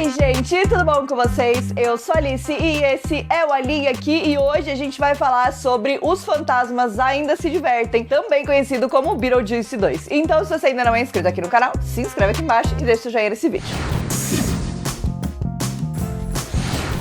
Oi gente, tudo bom com vocês? Eu sou a Alice e esse é o Ali aqui e hoje a gente vai falar sobre Os Fantasmas Ainda Se Divertem, também conhecido como Beetlejuice 2. Então se você ainda não é inscrito aqui no canal, se inscreve aqui embaixo e deixa seu joinha nesse vídeo.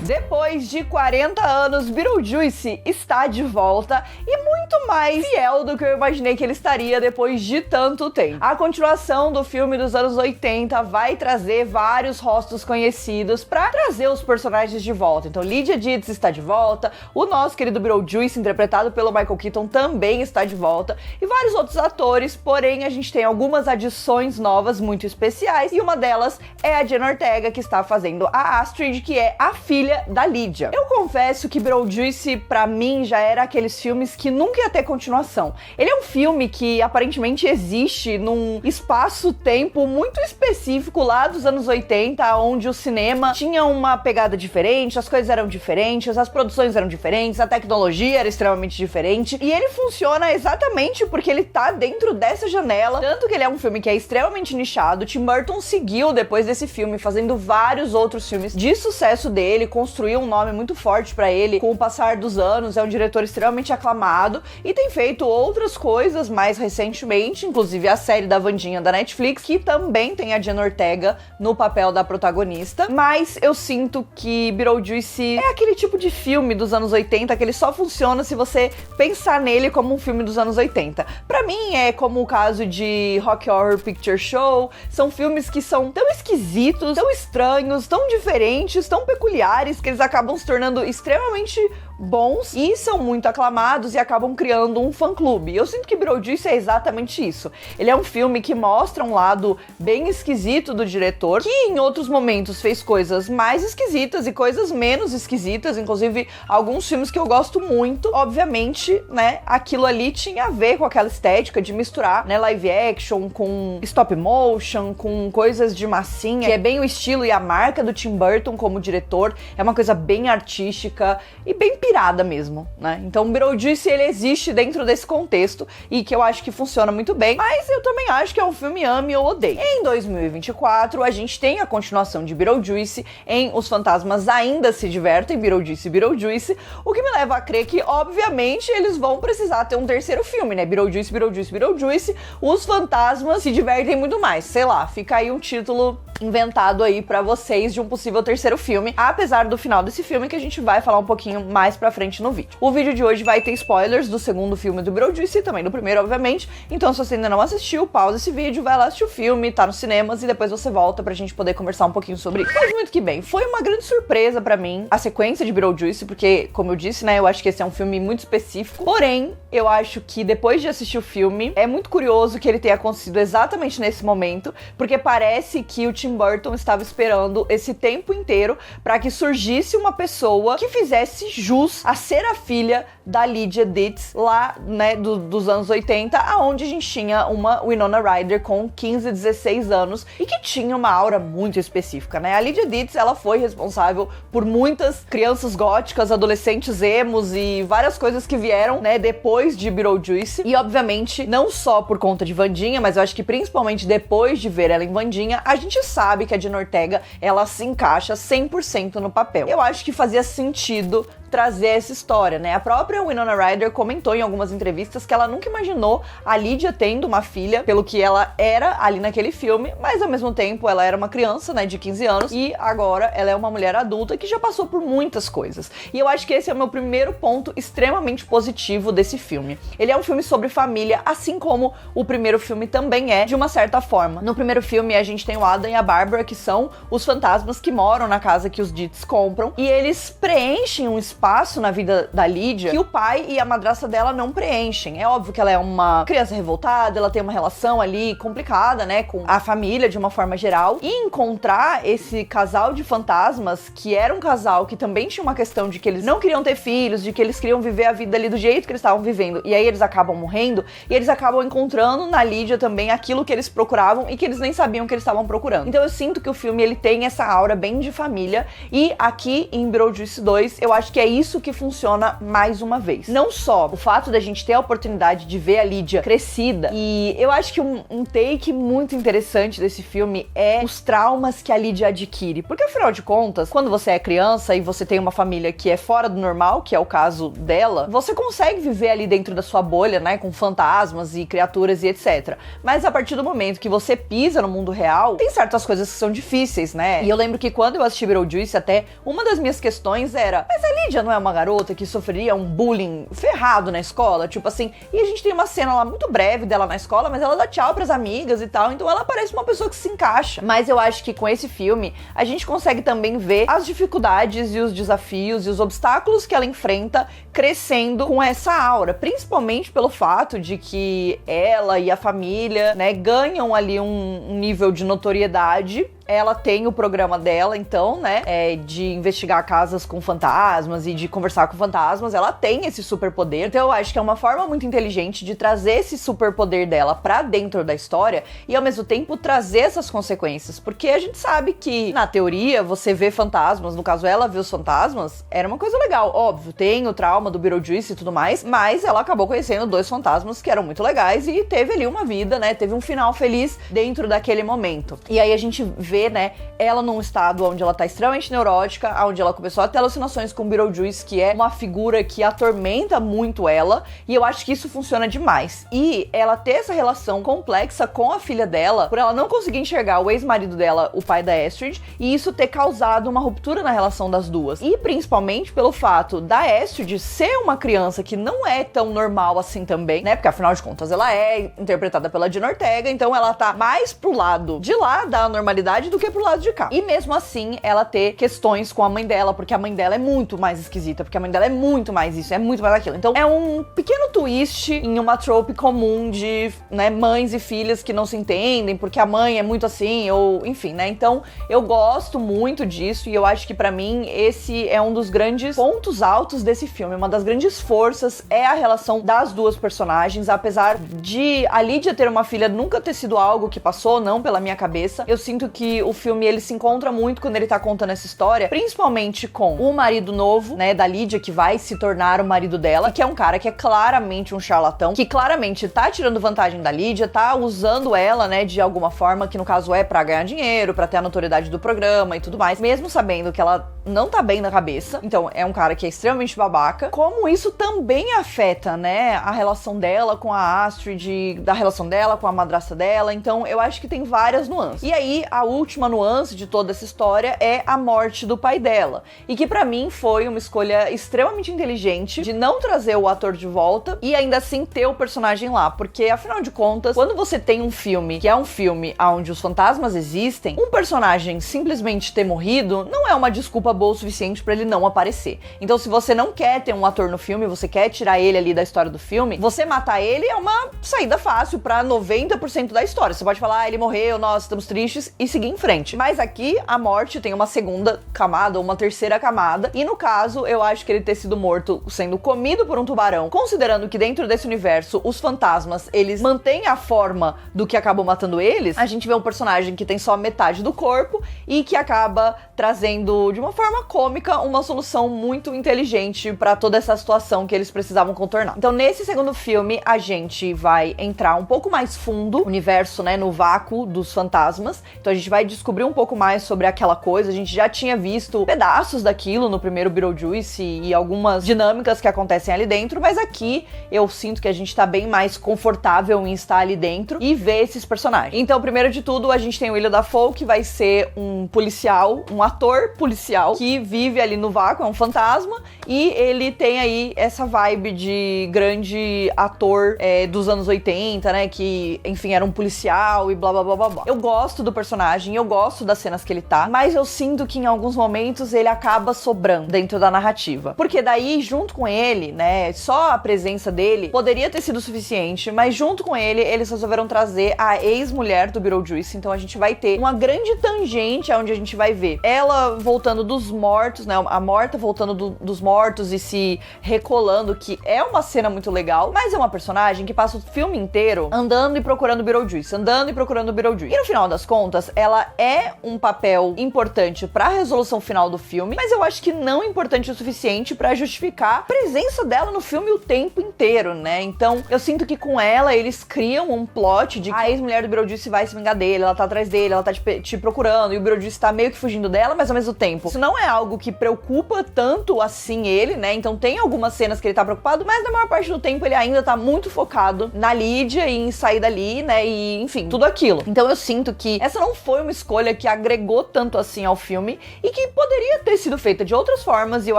Depois de 40 anos, Beetlejuice está de volta e muito mais fiel do que eu imaginei que ele estaria depois de tanto tempo. A continuação do filme dos anos 80 vai trazer vários rostos conhecidos pra trazer os personagens de volta. Então Lydia Deetz está de volta, o nosso querido Beetlejuice, interpretado pelo Michael Keaton, também está de volta e vários outros atores, porém a gente tem algumas adições novas muito especiais e uma delas é a Jenna Ortega, que está fazendo a Astrid, que é a filha da Lydia. Eu confesso que Beetlejuice, pra mim, já era aqueles filmes que nunca ia ter continuação. Ele é um filme que aparentemente existe num espaço-tempo muito específico lá dos anos 80, onde o cinema tinha uma pegada diferente, as coisas eram diferentes, as produções eram diferentes, a tecnologia era extremamente diferente, e ele funciona exatamente porque ele tá dentro dessa janela, tanto que ele é um filme que é extremamente nichado. Tim Burton seguiu depois desse filme, fazendo vários outros filmes de sucesso dele, construiu um nome muito forte pra ele com o passar dos anos, é um diretor extremamente aclamado e tem feito outras coisas mais recentemente, inclusive a série da Wandinha da Netflix, que também tem a Jenna Ortega no papel da protagonista, mas eu sinto que Beetlejuice é aquele tipo de filme dos anos 80 que ele só funciona se você pensar nele como um filme dos anos 80. Pra mim é como o caso de Rocky Horror Picture Show, são filmes que são tão esquisitos, tão estranhos, tão diferentes, tão peculiares, que eles acabam se tornando extremamente bons e são muito aclamados e acabam criando um fã-clube. Eu sinto que Beetlejuice é exatamente isso. Ele é um filme que mostra um lado bem esquisito do diretor, que em outros momentos fez coisas mais esquisitas e coisas menos esquisitas, inclusive alguns filmes que eu gosto muito. Obviamente, né, aquilo ali tinha a ver com aquela estética de misturar, né, live action com stop motion, com coisas de massinha, que é bem o estilo e a marca do Tim Burton como diretor. É uma coisa bem artística e bem pirada mesmo, né? Então Beetlejuice, ele existe dentro desse contexto e que eu acho que funciona muito bem, mas eu também acho que é um filme ame ou odeie. Em 2024, a gente tem a continuação de Beetlejuice em Os Fantasmas Ainda Se Divertem, Beetlejuice, o que me leva a crer que, obviamente, eles vão precisar ter um terceiro filme, né? Beetlejuice, Os Fantasmas Se Divertem Muito Mais. Sei lá, fica aí um título inventado aí pra vocês de um possível terceiro filme, apesar do final desse filme, que a gente vai falar um pouquinho mais pra frente no vídeo. O vídeo de hoje vai ter spoilers do segundo filme do Beetlejuice e também do primeiro, obviamente, então se você ainda não assistiu, pausa esse vídeo, vai lá assistir o filme, tá nos cinemas e depois você volta pra gente poder conversar um pouquinho sobre isso. Mas muito que bem, foi uma grande surpresa pra mim a sequência de Beetlejuice, porque, como eu disse, né, eu acho que esse é um filme muito específico, porém, eu acho que depois de assistir o filme, é muito curioso que ele tenha acontecido exatamente nesse momento, porque parece que o Tim Burton estava esperando esse tempo inteiro pra que surgisse uma pessoa que fizesse jus a ser a filha da Lydia Deetz lá, né, dos anos 80, aonde a gente tinha uma Winona Ryder com 15, 16 anos e que tinha uma aura muito específica, né? A Lydia Deetz, ela foi responsável por muitas crianças góticas, adolescentes emos e várias coisas que vieram, né, depois de Beetlejuice. E obviamente, não só por conta de Wandinha, mas eu acho que principalmente depois de ver ela em Wandinha, a gente sabe que a Jenna Ortega, ela se encaixa 100% no papel. Eu acho que fazia sentido trazer essa história, né? A própria Winona Ryder comentou em algumas entrevistas que ela nunca imaginou a Lydia tendo uma filha, pelo que ela era ali naquele filme, mas ao mesmo tempo ela era uma criança, né, de 15 anos, e agora ela é uma mulher adulta que já passou por muitas coisas. E eu acho que esse é o meu primeiro ponto extremamente positivo desse filme. Ele é um filme sobre família, assim como o primeiro filme também é, de uma certa forma. No primeiro filme a gente tem o Adam e a Barbara, que são os fantasmas que moram na casa que os Deetz compram, e eles preenchem um espaço na vida da Lydia que o pai e a madrasta dela não preenchem. É óbvio que ela é uma criança revoltada, ela tem uma relação ali complicada, né, com a família de uma forma geral, e encontrar esse casal de fantasmas, que era um casal que também tinha uma questão de que eles não queriam ter filhos, de que eles queriam viver a vida ali do jeito que eles estavam vivendo, e aí eles acabam morrendo, e eles acabam encontrando na Lydia também aquilo que eles procuravam e que eles nem sabiam que eles estavam procurando. Então eu sinto que o filme, ele tem essa aura bem de família, e aqui em Beetlejuice 2, eu acho que é isso que funciona mais uma vez. Não só o fato da gente ter a oportunidade de ver a Lídia crescida, e eu acho que um take muito interessante desse filme é os traumas que a Lídia adquire, porque afinal de contas, quando você é criança e você tem uma família que é fora do normal, que é o caso dela, você consegue viver ali dentro da sua bolha, né, com fantasmas e criaturas e etc. Mas a partir do momento que você pisa no mundo real, tem certas coisas que são difíceis, né? E eu lembro que quando eu assisti Beetlejuice, até uma das minhas questões era: mas a Lídia não é uma garota que sofreria um bullying ferrado na escola? Tipo assim, e a gente tem uma cena lá muito breve dela na escola, mas ela dá tchau pras amigas e tal, então ela parece uma pessoa que se encaixa. Mas eu acho que com esse filme, a gente consegue também ver as dificuldades e os desafios e os obstáculos que ela enfrenta crescendo com essa aura, principalmente pelo fato de que ela e a família, né, ganham ali um nível de notoriedade. Ela tem o programa dela, então, né, de investigar casas com fantasmas e de conversar com fantasmas. Ela tem esse superpoder, então eu acho que é uma forma muito inteligente de trazer esse superpoder dela pra dentro da história e, ao mesmo tempo, trazer essas consequências, porque a gente sabe que, na teoria, você vê fantasmas, no caso ela vê os fantasmas, era uma coisa legal. Óbvio, tem o trauma do Beetlejuice e tudo mais, mas ela acabou conhecendo 2 fantasmas que eram muito legais e teve ali uma vida, né, teve um final feliz dentro daquele momento. E aí a gente vê, né, ela num estado onde ela tá extremamente neurótica, onde ela começou a ter alucinações com Beetlejuice, que é uma figura que atormenta muito ela, e eu acho que isso funciona demais. E ela ter essa relação complexa com a filha dela, por ela não conseguir enxergar o ex-marido dela, o pai da Astrid, e isso ter causado uma ruptura na relação das duas. E principalmente pelo fato da Astrid ser uma criança que não é tão normal assim também, né, porque afinal de contas ela é interpretada pela Jenna Ortega, então ela tá mais pro lado de lá da normalidade do que pro lado de cá. E mesmo assim, ela ter questões com a mãe dela, porque a mãe dela é muito mais esquisita, porque a mãe dela é muito mais isso, é muito mais aquilo. Então, é um pequeno twist em uma trope comum de, né, mães e filhas que não se entendem, porque a mãe é muito assim, ou enfim, né? Então, eu gosto muito disso e eu acho que pra mim esse é um dos grandes pontos altos desse filme. Uma das grandes forças é a relação das duas personagens, apesar de a Lídia ter uma filha nunca ter sido algo que passou, não pela minha cabeça. Eu sinto que o filme, ele se encontra muito quando ele tá contando essa história, principalmente com o marido novo, né, da Lídia, que vai se tornar o marido dela, que é um cara que é claramente um charlatão, que claramente tá tirando vantagem da Lídia, tá usando ela, né, de alguma forma, que no caso é pra ganhar dinheiro, pra ter a notoriedade do programa e tudo mais, mesmo sabendo que ela não tá bem na cabeça. Então, é um cara que é extremamente babaca. Como isso também afeta, né, a relação dela com a Astrid, da relação dela com a madrasta dela. Então, eu acho que tem várias nuances. E aí, a última nuance de toda essa história é a morte do pai dela. E que pra mim foi uma escolha extremamente inteligente de não trazer o ator de volta e ainda assim ter o personagem lá. Porque, afinal de contas, quando você tem um filme que é um filme onde os fantasmas existem, um personagem simplesmente ter morrido não é uma desculpa boa o suficiente pra ele não aparecer. Então, se você não quer ter um ator no filme, você quer tirar ele ali da história do filme, você matar ele é uma saída fácil pra 90% da história. Você pode falar, ele morreu, nós estamos tristes, e seguir em frente. Mas aqui, a morte tem uma segunda camada, ou uma terceira camada, e no caso, eu acho que ele ter sido morto sendo comido por um tubarão, considerando que dentro desse universo, os fantasmas, eles mantêm a forma do que acabou matando eles, a gente vê um personagem que tem só metade do corpo, e que acaba trazendo, de uma forma cômica, uma solução muito inteligente pra toda essa situação que eles precisavam contornar. Então, nesse segundo filme, a gente vai entrar um pouco mais fundo, universo, né, no vácuo dos fantasmas. Então, a gente vai descobrir um pouco mais sobre aquela coisa. A gente já tinha visto pedaços daquilo no primeiro Beetlejuice e algumas dinâmicas que acontecem ali dentro, mas aqui eu sinto que a gente tá bem mais confortável em estar ali dentro e ver esses personagens. Então, primeiro de tudo, a gente tem o Willem Dafoe, que vai ser um policial, um ator policial, que vive ali no vácuo, é um fantasma, e ele tem aí essa vibe de grande ator dos anos 80, né, que, enfim, era um policial e blá blá blá blá blá. Eu gosto do personagem, eu gosto das cenas que ele tá, mas eu sinto que em alguns momentos ele acaba sobrando dentro da narrativa. Porque daí, junto com ele, né, só a presença dele poderia ter sido suficiente, mas junto com ele, eles resolveram trazer a ex-mulher do Beetlejuice, então a gente vai ter uma grande tangente onde a gente vai ver ela voltando dos dos mortos, né? A morta voltando dos mortos e se recolando, que é uma cena muito legal, mas é uma personagem que passa o filme inteiro andando e procurando Beetlejuice, andando e procurando Beetlejuice. E no final das contas, ela é um papel importante pra resolução final do filme, mas eu acho que não importante o suficiente pra justificar a presença dela no filme o tempo inteiro, né? Então, eu sinto que com ela, eles criam um plot de que a ex-mulher do Beetlejuice vai se vingar dele, ela tá atrás dele, ela tá te procurando, e o Beetlejuice tá meio que fugindo dela, mas ao mesmo tempo, isso não é algo que preocupa tanto assim ele, né? Então tem algumas cenas que ele tá preocupado, mas na maior parte do tempo ele ainda tá muito focado na Lídia e em sair dali, né? E, enfim, tudo aquilo. Então eu sinto que essa não foi uma escolha que agregou tanto assim ao filme e que poderia ter sido feita de outras formas, e eu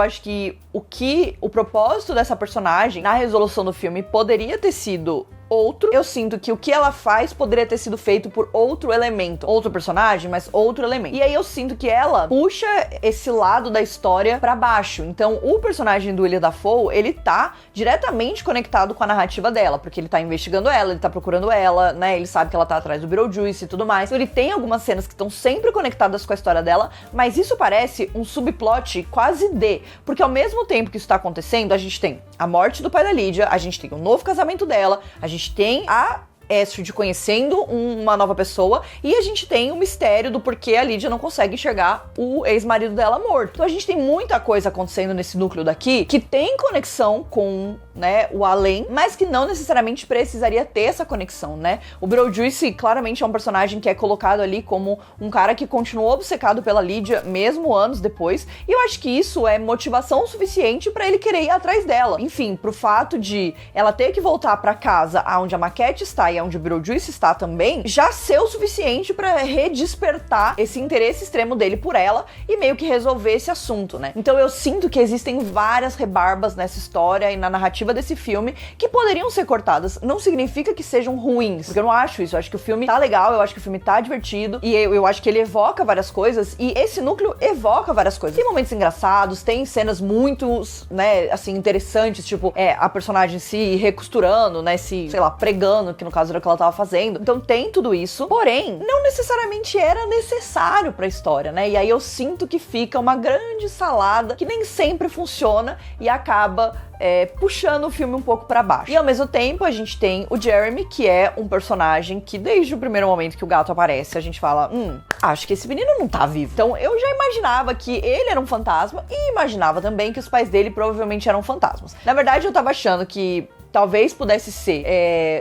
acho que o propósito dessa personagem na resolução do filme poderia ter sido outro. Eu sinto que o que ela faz poderia ter sido feito por outro elemento. Outro personagem, mas outro elemento. E aí eu sinto que ela puxa esse lado da história pra baixo. Então, o personagem do Willem Dafoe, ele tá diretamente conectado com a narrativa dela, porque ele tá investigando ela, ele tá procurando ela, né? Ele sabe que ela tá atrás do Beetlejuice e tudo mais. Então, ele tem algumas cenas que estão sempre conectadas com a história dela, mas isso parece um subplot quase porque ao mesmo tempo que isso tá acontecendo, a gente tem a morte do pai da Lídia, a gente tem o novo casamento dela, a gente tem a Astrid conhecendo uma nova pessoa, e a gente tem o mistério do porquê a Lídia não consegue enxergar o ex-marido dela morto. Então a gente tem muita coisa acontecendo nesse núcleo daqui que tem conexão com, né, o além, mas que não necessariamente precisaria ter essa conexão, né? O Beetlejuice claramente é um personagem que é colocado ali como um cara que continuou obcecado pela Lídia mesmo anos depois, e eu acho que isso é motivação suficiente pra ele querer ir atrás dela. Enfim, pro fato de ela ter que voltar pra casa onde a maquete está e onde o Beetlejuice está também, já ser o suficiente pra redespertar esse interesse extremo dele por ela e meio que resolver esse assunto, né? Então eu sinto que existem várias rebarbas nessa história e na narrativa desse filme que poderiam ser cortadas. Não significa que sejam ruins, porque eu não acho isso. Eu acho que o filme tá legal, eu acho que o filme tá divertido, e eu acho que ele evoca várias coisas, e esse núcleo evoca várias coisas. Tem momentos engraçados, tem cenas muito, né, assim, interessantes, tipo, a personagem se recosturando, né, sei lá, pregando, que no caso era o que ela tava fazendo. Então tem tudo isso, porém, não necessariamente era necessário pra história, né? E aí eu sinto que fica uma grande salada que nem sempre funciona e acaba puxando o filme um pouco pra baixo. E ao mesmo tempo, a gente tem o Jeremy, que é um personagem que desde o primeiro momento que o gato aparece, a gente fala, acho que esse menino não tá vivo. Então eu já imaginava que ele era um fantasma e imaginava também que os pais dele provavelmente eram fantasmas. Na verdade, eu tava achando que talvez pudesse ser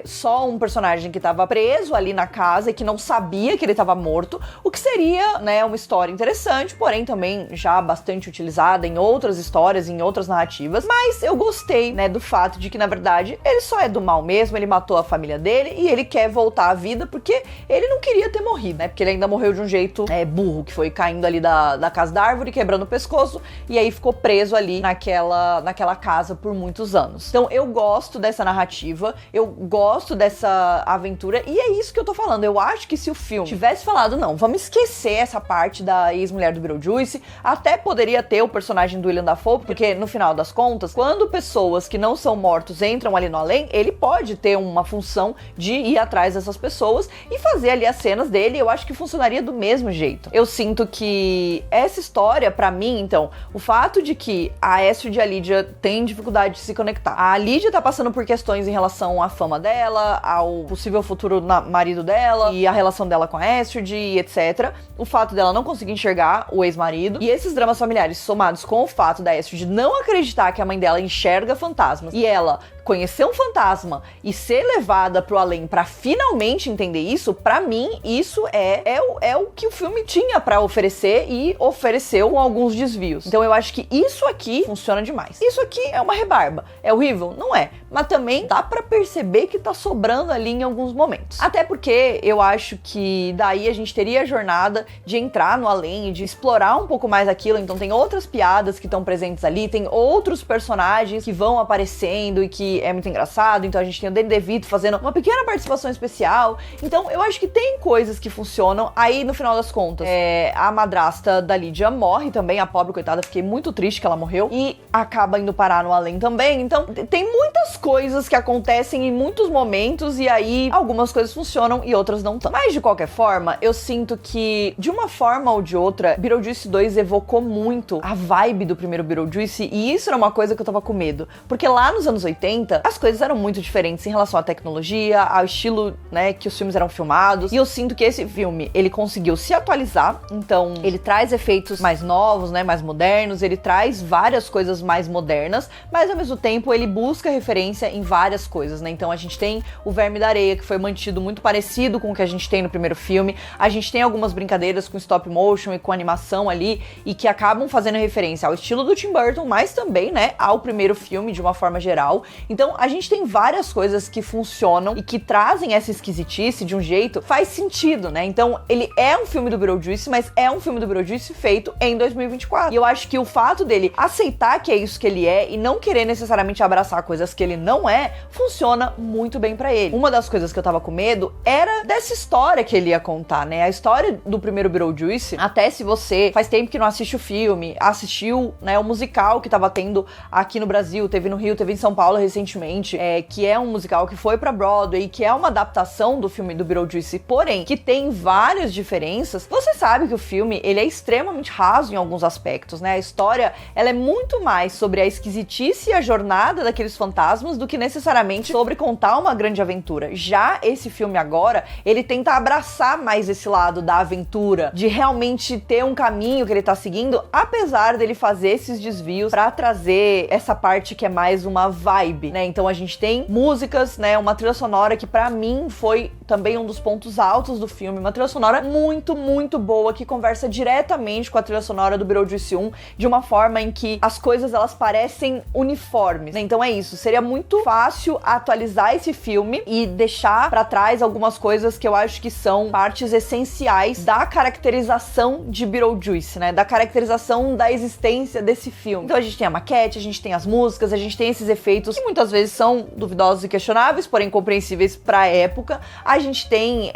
só um personagem que tava preso ali na casa e que não sabia que ele tava morto, o que seria, né, uma história interessante, porém também já bastante utilizada em outras histórias, em outras narrativas. Mas eu gostei, né, do fato de que, na verdade, ele só é do mal mesmo, ele matou a família dele e ele quer voltar à vida porque ele não queria ter morrido, né, porque ele ainda morreu de um jeito burro, que foi caindo ali da casa da árvore, quebrando o pescoço, e aí ficou preso ali naquela casa por muitos anos. Então eu gosto dessa narrativa, eu gosto dessa aventura, e é isso que eu tô falando. Eu acho que se o filme tivesse falado, não, vamos esquecer essa parte da ex-mulher do Beetlejuice, até poderia ter o personagem do Willem Dafoe, porque no final das contas, quando pessoas que não são mortos entram ali no além, ele pode ter uma função de ir atrás dessas pessoas e fazer ali as cenas dele. Eu acho que funcionaria do mesmo jeito. Eu sinto que essa história, pra mim, então, o fato de que a Astrid e a Lídia têm dificuldade de se conectar, a Lídia tá passando por questões em relação à fama dela, ao possível futuro marido dela e a relação dela com a Astrid e etc. O fato dela não conseguir enxergar o ex-marido e esses dramas familiares somados com o fato da Astrid não acreditar que a mãe dela enxerga fantasmas e ela conhecer um fantasma e ser levada pro além pra finalmente entender isso, pra mim, isso é o que o filme tinha pra oferecer e ofereceu com alguns desvios. Então eu acho que isso aqui funciona demais. Isso aqui é uma rebarba. É horrível? Não é. Mas também dá pra perceber que tá sobrando ali em alguns momentos. Até porque eu acho que daí a gente teria a jornada de entrar no além e de explorar um pouco mais aquilo. Então tem outras piadas que estão presentes ali, tem outros personagens que vão aparecendo e que é muito engraçado. Então a gente tem o Danny DeVito fazendo uma pequena participação especial. Então eu acho que tem coisas que funcionam. Aí no final das contas, a madrasta da Lídia morre também, a pobre coitada, fiquei muito triste que ela morreu e acaba indo parar no além também. Então tem muitas coisas coisas que acontecem em muitos momentos e aí algumas coisas funcionam e outras não tanto. Mas de qualquer forma, eu sinto que de uma forma ou de outra, Beetlejuice 2 evocou muito a vibe do primeiro Beetlejuice e isso era uma coisa que eu tava com medo, porque lá nos anos 80 as coisas eram muito diferentes em relação à tecnologia, ao estilo, né, que os filmes eram filmados, e eu sinto que esse filme, ele conseguiu se atualizar, então ele traz efeitos mais novos, né, mais modernos, ele traz várias coisas mais modernas, mas ao mesmo tempo ele busca referência em várias coisas, né, então a gente tem o Verme da Areia, que foi mantido muito parecido com o que a gente tem no primeiro filme, a gente tem algumas brincadeiras com stop motion e com animação ali, e que acabam fazendo referência ao estilo do Tim Burton, mas também, né, ao primeiro filme de uma forma geral. Então a gente tem várias coisas que funcionam e que trazem essa esquisitice de um jeito, faz sentido, né? Então ele é um filme do Beetlejuice, mas é um filme do Beetlejuice feito em 2024. E eu acho que o fato dele aceitar que é isso que ele é e não querer necessariamente abraçar coisas que ele não é, funciona muito bem pra ele. Uma das coisas que eu tava com medo era dessa história que ele ia contar, né? A história do primeiro Beetlejuice, até se você faz tempo que não assiste o filme, assistiu, né, o musical que tava tendo aqui no Brasil, teve no Rio, teve em São Paulo recentemente, que é um musical que foi pra Broadway, que é uma adaptação do filme do Beetlejuice, porém, que tem várias diferenças. Você sabe que o filme, ele é extremamente raso em alguns aspectos, né? A história, ela é muito mais sobre a esquisitice e a jornada daqueles fantasmas do que necessariamente sobre contar uma grande aventura. Já esse filme agora, ele tenta abraçar mais esse lado da aventura, de realmente ter um caminho que ele tá seguindo, apesar dele fazer esses desvios pra trazer essa parte que é mais uma vibe, né? Então a gente tem músicas, né? Uma trilha sonora que pra mim foi também um dos pontos altos do filme, uma trilha sonora muito, muito boa, que conversa diretamente com a trilha sonora do Beetlejuice 1, de uma forma em que as coisas, elas parecem uniformes, né? Então é isso, seria muito fácil atualizar esse filme e deixar pra trás algumas coisas que eu acho que são partes essenciais da caracterização de Beetlejuice, né? Da caracterização da existência desse filme. Então a gente tem a maquete, a gente tem as músicas, a gente tem esses efeitos que muitas vezes são duvidosos e questionáveis, porém compreensíveis pra época. A gente tem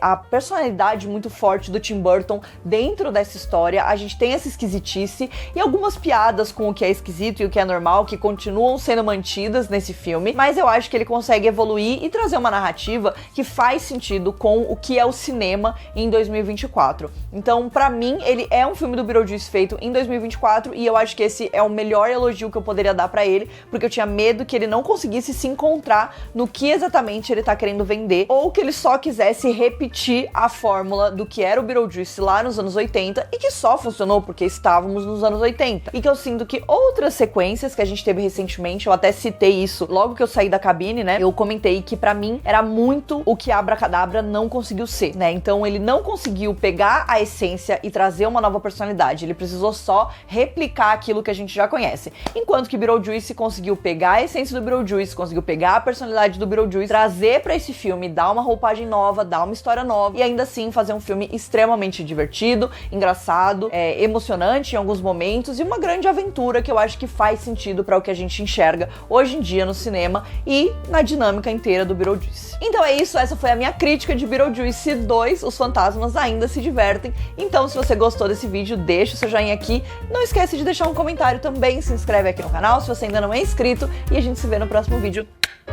a personalidade muito forte do Tim Burton dentro dessa história, a gente tem essa esquisitice e algumas piadas com o que é esquisito e o que é normal que continuam sendo mantidas nesse filme, mas eu acho que ele consegue evoluir e trazer uma narrativa que faz sentido com o que é o cinema em 2024. Então, pra mim, ele é um filme do Beetlejuice feito em 2024 e eu acho que esse é o melhor elogio que eu poderia dar pra ele, porque eu tinha medo que ele não conseguisse se encontrar no que exatamente ele tá querendo vender, ou que ele só quisesse repetir a fórmula do que era o Beetlejuice lá nos anos 80 e que só funcionou porque estávamos nos anos 80. E que eu sinto que outras sequências que a gente teve recentemente, eu até citei isso logo que eu saí da cabine, né? Eu comentei que pra mim era muito o que Abracadabra não conseguiu ser, né? Então ele não conseguiu pegar a essência e trazer uma nova personalidade, ele precisou só replicar aquilo que a gente já conhece. Enquanto que Beetlejuice conseguiu pegar a essência do Beetlejuice, conseguiu pegar a personalidade do Beetlejuice, trazer pra esse filme, dar uma roupagem nova, dar uma história nova e ainda assim fazer um filme extremamente divertido, engraçado, emocionante em alguns momentos e uma grande aventura que eu acho que faz sentido pra o que a gente enxerga hoje em dia no cinema e na dinâmica inteira do Beetlejuice. Então é isso, essa foi a minha crítica de Beetlejuice 2, os fantasmas ainda se divertem. Então se você gostou desse vídeo, deixa o seu joinha aqui, não esquece de deixar um comentário também, se inscreve aqui no canal se você ainda não é inscrito e a gente se vê no próximo vídeo.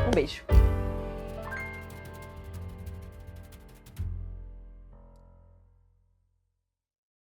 Um beijo!